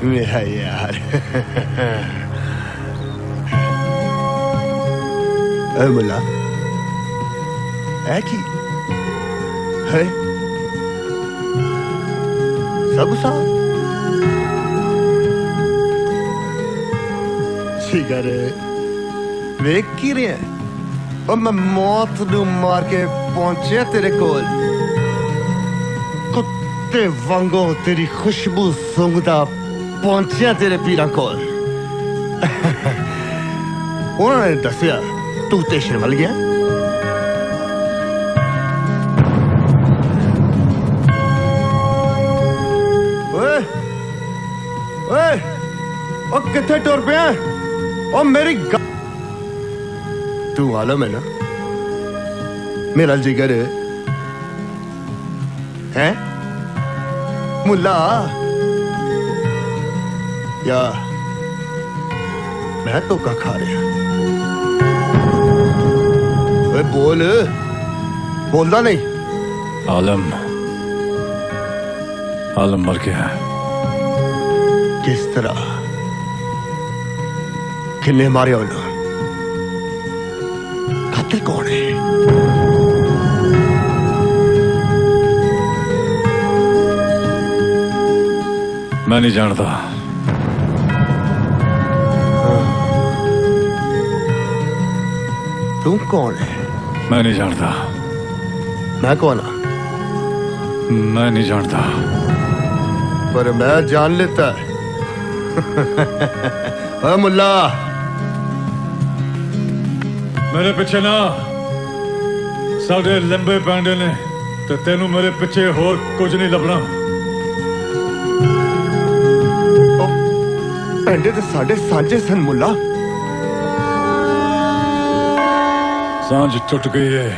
मेरा यार। मुला है कि है सब साथ जिगर वेख की रहे हैं और मैं मौत नू मार के पहुंचे तेरे कोल कुत्ते वांगो तेरी खुशबू सूंघदा पहुंचे तेरे पीरा कोल। उन्होंने दसिया तू स्टेशन वल गया। ओए ओए ओ किथे टुर पिया ओ मेरी तू मालूम है ना मेरा जिगर है मुल्ला या मैं तो का खा रहा। ओए बोलना नहीं। आलम मर गया। किस तरह किन्ने मारे उन्होंने कातिल कौन है? मैं नहीं जानता। तू कौन है? मैं नहीं जानता। मैं कौन हूं? मैं नहीं जानता। पर मैं जान लेता है। ओए मुल्ला मेरे पीछे ना साढ़े लंबे पैंडे ने ते तेनू मेरे पीछे होर कुछ नहीं लभना। पैंडे तो साढ़े सांझे सन मुल्ला। सांझ टूट गई है।